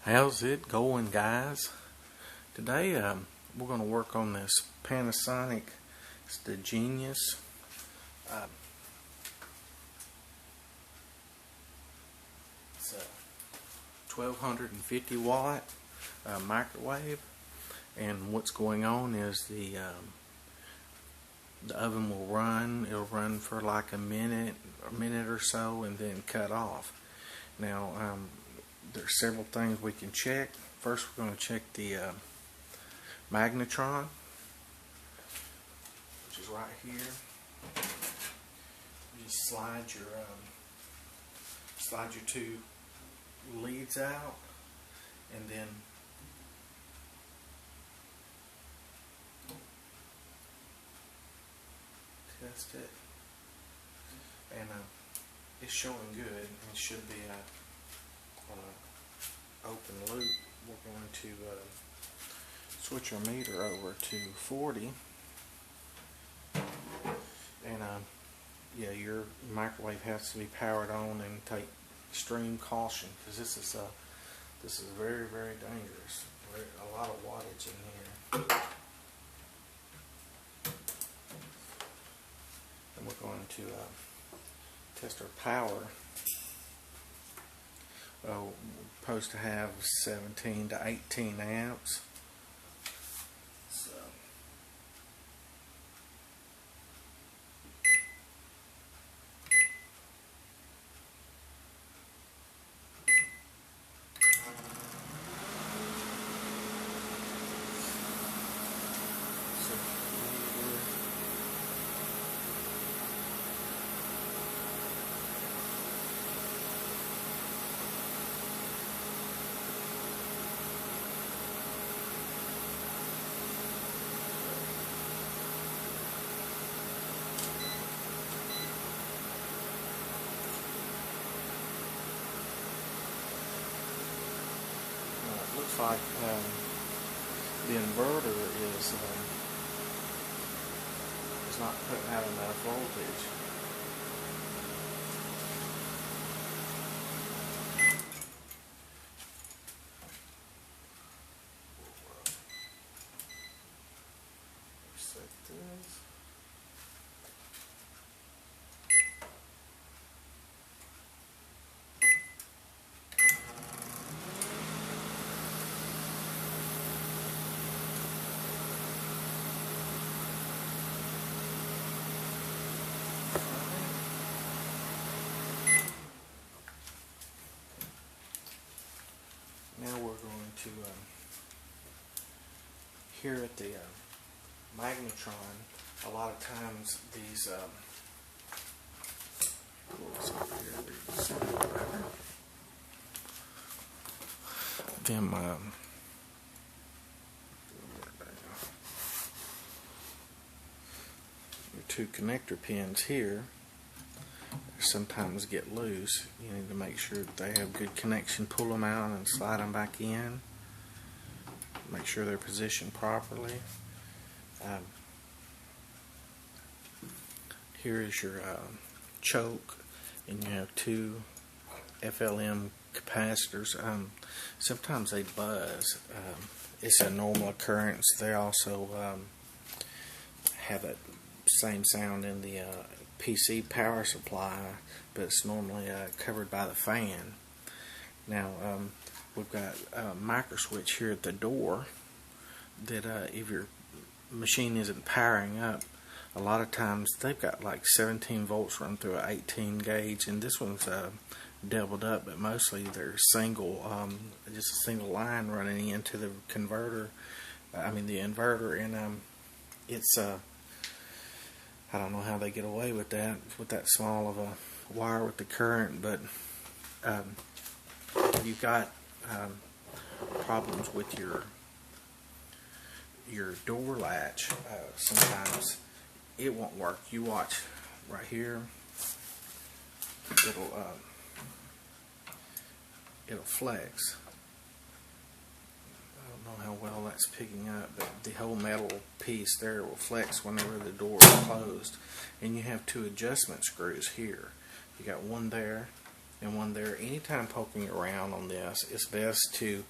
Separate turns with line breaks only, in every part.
How's it going, guys? Today we're going to work on this Panasonic. It's the Genius. It's a 1250 watt microwave, and what's going on is the oven will run. It'll run for like a minute or so, and then cut off. Now there's several things we can check. First, we're going to check the Magnetron, which is right here. You just slide your two leads out, and then test it, and it's showing good. It should be on an open loop. We're going to switch our meter over to 40, and yeah, your microwave has to be powered on, and take extreme caution, because this is very, very dangerous. A lot of wattage in here. And we're going to test our power. We're supposed to have 17 to 18 amps. So looks like the inverter is not putting out enough voltage. Set this. Now we're going to, here at the Magnetron, a lot of times these, your two connector pins here sometimes get loose. You need to make sure that they have good connection. Pull them out and slide them back in. Make sure they're positioned properly. Here is your choke, and you have two FLM capacitors. Sometimes they buzz. It's a normal occurrence. They also have that same sound in the PC power supply, but it's normally covered by the fan. Now we've got a micro switch here at the door that if your machine isn't powering up, a lot of times they've got like 17 volts run through an 18 gauge, and this one's doubled up, but mostly they're single, just a single line running into the converter, the inverter, and it's I don't know how they get away with that small of a wire with the current, but you've got problems with your door latch. Sometimes it won't work. You watch right here. It'll flex. I don't know how well that's picking up, but the whole metal piece there will flex whenever the door is closed. And you have two adjustment screws here. You got one there And when they're anytime poking around on this, it's best to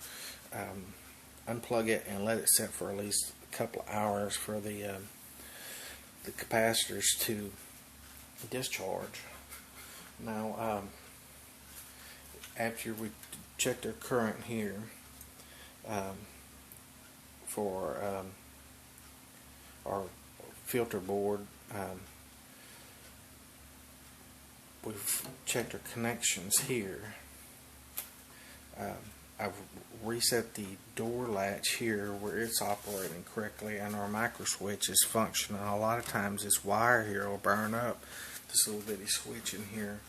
unplug it and let it set for at least a couple of hours for the capacitors to discharge. Now, after we check their current here for our filter board, we've checked our connections here. I've reset the door latch here where it's operating correctly, and our micro switch is functioning. A lot of times this wire here will burn up. This little bitty switch in here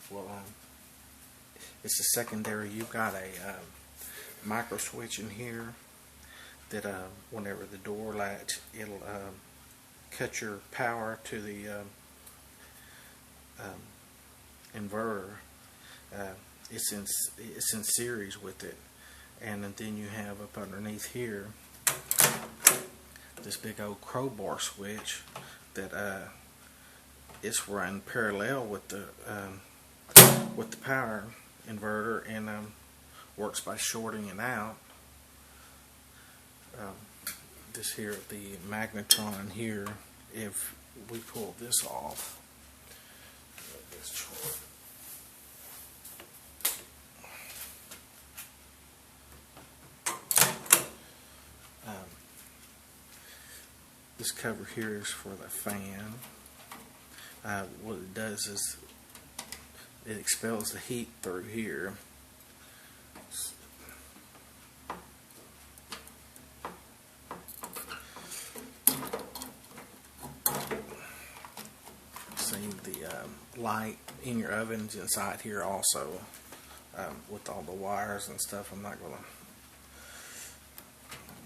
will it's a secondary. You've got a micro switch in here that whenever the door latch, it'll cut your power to the inverter. It's in series with it, and then you have up underneath here this big old crowbar switch that it's run parallel with the power inverter, and works by shorting it out. This here, the Magnetron here, if we pull this off, this cover here is for the fan. What it does is it expels the heat through here. See the light in your ovens inside here also, with all the wires and stuff. I'm not gonna.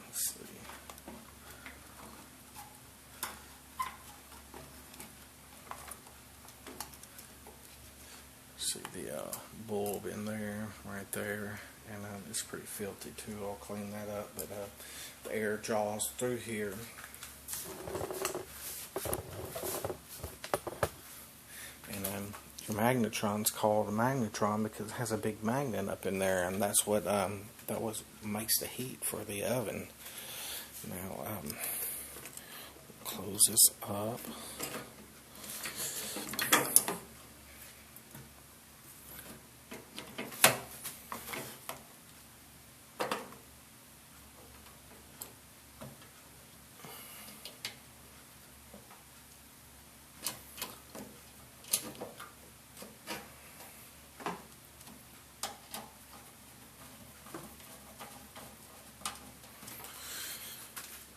Let's see. See the bulb in there, right there, and it's pretty filthy too. I'll clean that up, but the air draws through here. And your Magnetron's called a Magnetron because it has a big magnet up in there, and that's what makes the heat for the oven. Now, close this up.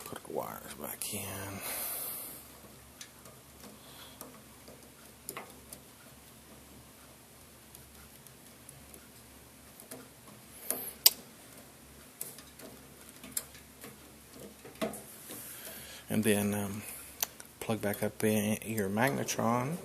Put the wires back in. And then plug back up in your Magnetron.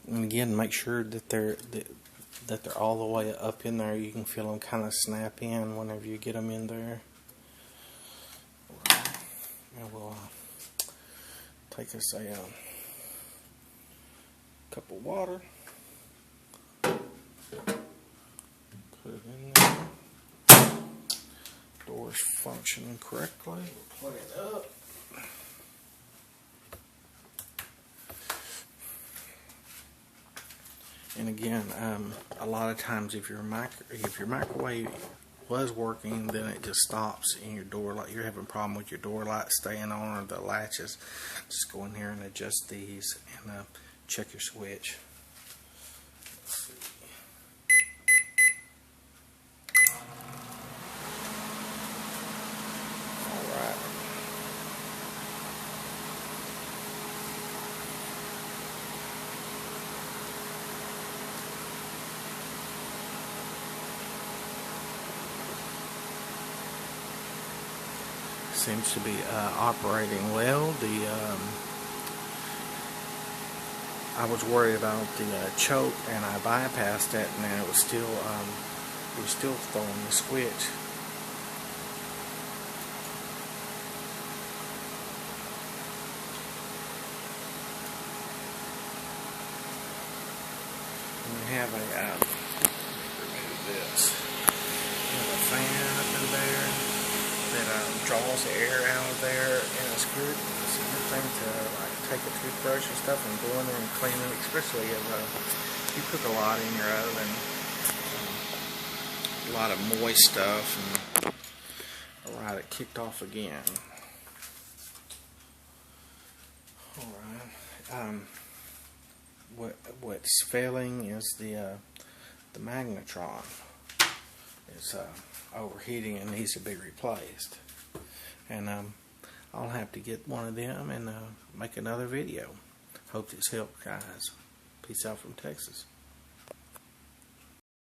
And again, make sure that they're all the way up in there. You can feel them kind of snap in whenever you get them in there. And we'll take us a cup of water, put it in there. Door's functioning correctly. We'll plug it up. And again, a lot of times if your microwave was working, then it just stops in your door light. You're having a problem with your door light staying on or the latches. Just go in here and adjust these and check your switch. Let's see. Alright. Seems to be operating well. I was worried about the choke, and I bypassed it, and it was still We're still throwing the switch. And we have a, let me remove this. We have a fan up in there that draws the air out of there, and it's good. It's a good thing to like take a toothbrush and stuff and go in there and clean it, especially if you cook a lot in your oven. A lot of moist stuff, and alright, it kicked off again. Alright, what's failing is the Magnetron. It's overheating and needs to be replaced, and I'll have to get one of them and make another video. Hope this helped, guys. Peace out from Texas.